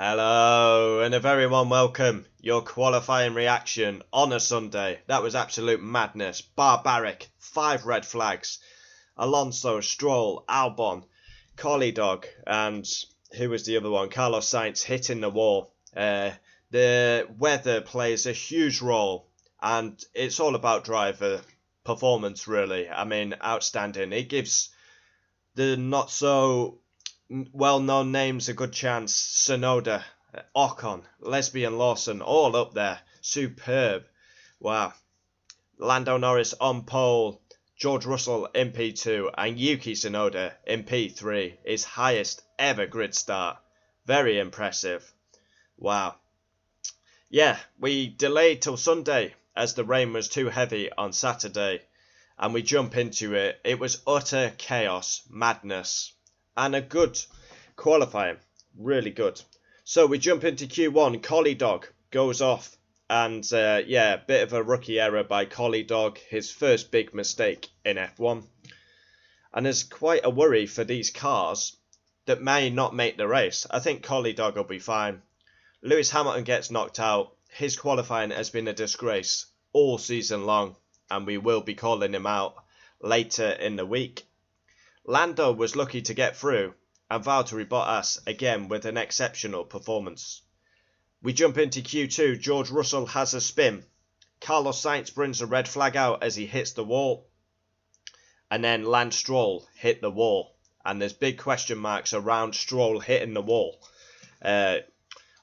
Hello and a very warm welcome. Your qualifying reaction on a Sunday. That was absolute madness. Barbaric. 5 red flags. Alonso, Stroll, Albon, Collie Dog, and who was the other one? Carlos Sainz hitting the wall. The weather plays a huge role, and it's all about driver performance, really. I mean, outstanding. It gives the not so well-known names a good chance. Tsunoda, Ocon, Lesbian Lawson, all up there. Superb. Wow. Lando Norris on pole. George Russell in P2 and Yuki Tsunoda in P3. His highest ever grid start. Very impressive. Wow. Yeah, we delayed till Sunday as the rain was too heavy on Saturday. And we jump into it. It was utter chaos, madness. And a good qualifying. Really good. So we jump into Q1. Collie Dog goes off. And yeah, bit of a rookie error by Collie Dog. His first big mistake in F1. And there's quite a worry for these cars that may not make the race. I think Collie Dog will be fine. Lewis Hamilton gets knocked out. His qualifying has been a disgrace all season long. And we will be calling him out later in the week. Lando was lucky to get through, and Valtteri Bottas again with an exceptional performance. We jump into Q2. George Russell has a spin. Carlos Sainz brings a red flag out as he hits the wall. And then Lance Stroll hit the wall. And there's big question marks around Stroll hitting the wall.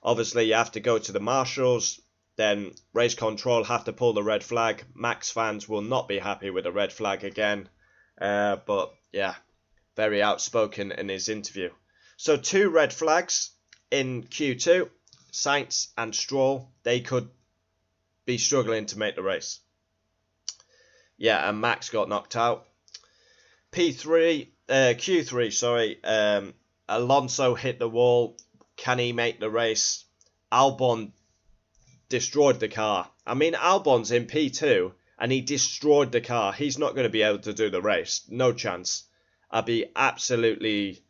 Obviously, you have to go to the marshals. Then race control have to pull the red flag. Max fans will not be happy with the red flag again. But yeah, very outspoken in his interview. So 2 red flags in Q2. Sainz and Stroll, they could be struggling to make the race. Yeah, and Max got knocked out. Q3, sorry. Alonso hit the wall. Can he make the race? Albon destroyed the car. I mean, Albon's in P2 and he destroyed the car. He's not going to be able to do the race. No chance. I'd be absolutely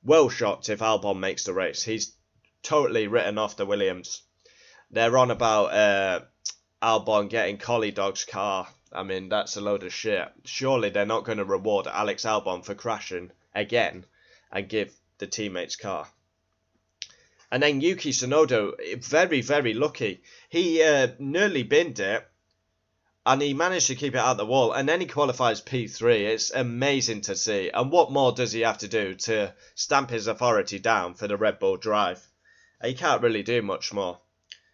well shocked if Albon makes the race. He's totally written off the Williams. They're on about Albon getting Collie Dog's car. I mean, that's a load of shit. Surely they're not going to reward Alex Albon for crashing again and give the teammates car. And then Yuki Tsunoda, very, very lucky. He nearly binned it, and he managed to keep it out the wall. And then he qualifies P3. It's amazing to see. And what more does he have to do to stamp his authority down for the Red Bull drive? He can't really do much more.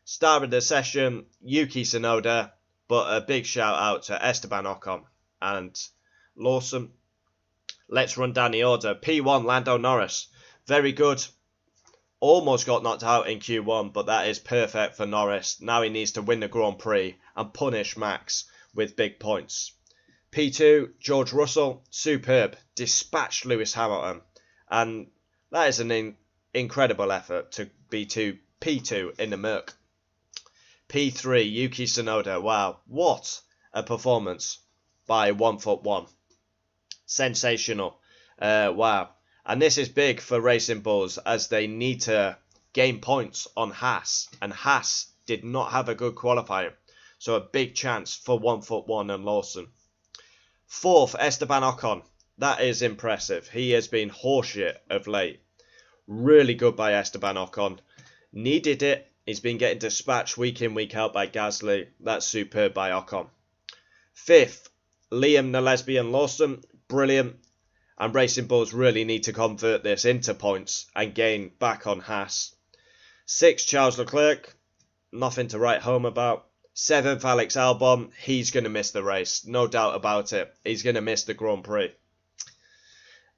Star of the session, Yuki Tsunoda, but a big shout out to Esteban Ocon and Lawson. Let's run down the order. P1, Lando Norris. Very good. Almost got knocked out in Q1, but that is perfect for Norris. Now he needs to win the Grand Prix and punish Max with big points. P2, George Russell, superb. Dispatched Lewis Hamilton. And that is an incredible effort to be P2 in the Merc. P3, Yuki Tsunoda. Wow, what a performance by 1'1". Sensational. Wow. And this is big for Racing Bulls as they need to gain points on Haas. And Haas did not have a good qualifying. So a big chance for 1'1" and Lawson. 4th, Esteban Ocon. That is impressive. He has been horseshit of late. Really good by Esteban Ocon. Needed it. He's been getting dispatched week in, week out by Gasly. That's superb by Ocon. 5th, Liam the Lesbian Lawson. Brilliant. And Racing Bulls really need to convert this into points and gain back on Haas. 6th, Charles Leclerc. Nothing to write home about. 7th, Alex Albon. He's going to miss the race. No doubt about it. He's going to miss the Grand Prix.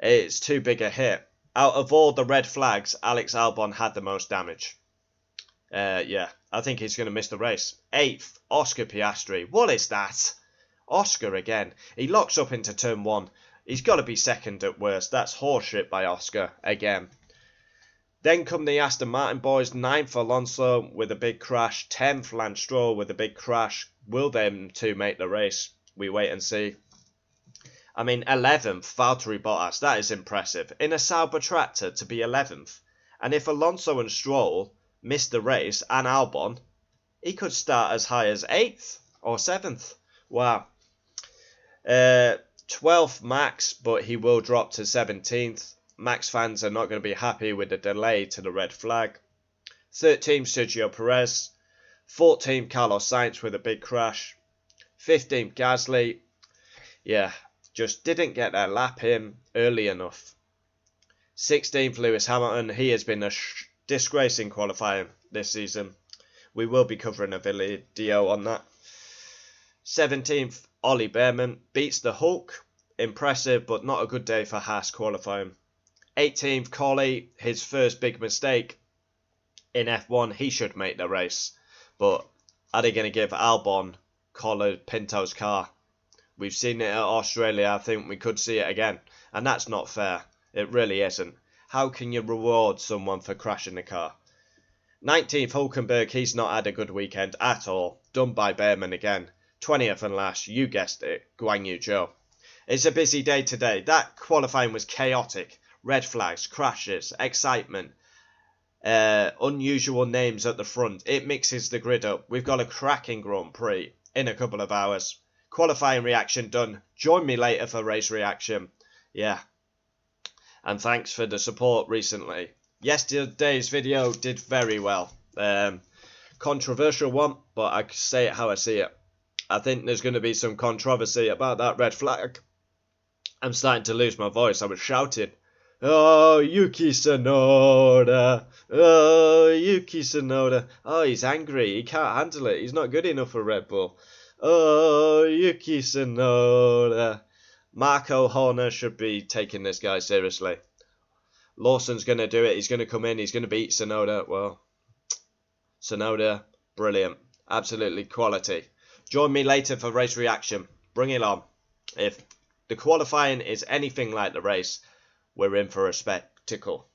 It's too big a hit. Out of all the red flags, Alex Albon had the most damage. Yeah, I think he's going to miss the race. 8th, Oscar Piastri. What is that? Oscar again. He locks up into turn 1. He's got to be second at worst. That's horseshit by Oscar again. Then come the Aston Martin boys. 9th, Alonso with a big crash. 10th, Lance Stroll with a big crash. Will them two make the race? We wait and see. I mean, 11th, Valtteri Bottas. That is impressive. In a Sauber tractor to be 11th And if Alonso and Stroll missed the race, and Albon, he could start as high as 8th or 7th. Wow. 12th Max, but he will drop to 17th. Max fans are not going to be happy with the delay to the red flag. 13th Sergio Perez. 14th Carlos Sainz with a big crash. 15th Gasly. Yeah, just didn't get their lap in early enough. 16th Lewis Hamilton. He has been a disgrace in qualifying this season. We will be covering a video on that. 17th Ollie Behrman beats the Hulk. Impressive, but not a good day for Haas qualifying. 18th Collie, his first big mistake in F1. He should make the race, but are they going to give Albon Collie Pinto's car? We've seen it at Australia. I think we could see it again, and that's not fair. It really isn't. How can you reward someone for crashing the car? 19th Hulkenberg, he's not had a good weekend at all. Done by Behrman again. 20th and last, you guessed it, Guan Yu Zhou. It's a busy day today. That qualifying was chaotic. Red flags, crashes, excitement, unusual names at the front. It mixes the grid up. We've got a cracking Grand Prix in a couple of hours. Qualifying reaction done. Join me later for race reaction. Yeah. And thanks for the support recently. Yesterday's video did very well. Controversial one, but I say it how I see it. I think there's going to be some controversy about that red flag. I'm starting to lose my voice. I was shouting. Oh, Yuki Tsunoda. Oh, Yuki Tsunoda. Oh, he's angry. He can't handle it. He's not good enough for Red Bull. Oh, Yuki Tsunoda. Marco Horner should be taking this guy seriously. Lawson's going to do it. He's going to come in. He's going to beat Tsunoda. Well, Tsunoda, brilliant. Absolutely quality. Join me later for race reaction. Bring it on. If the qualifying is anything like the race, we're in for a spectacle.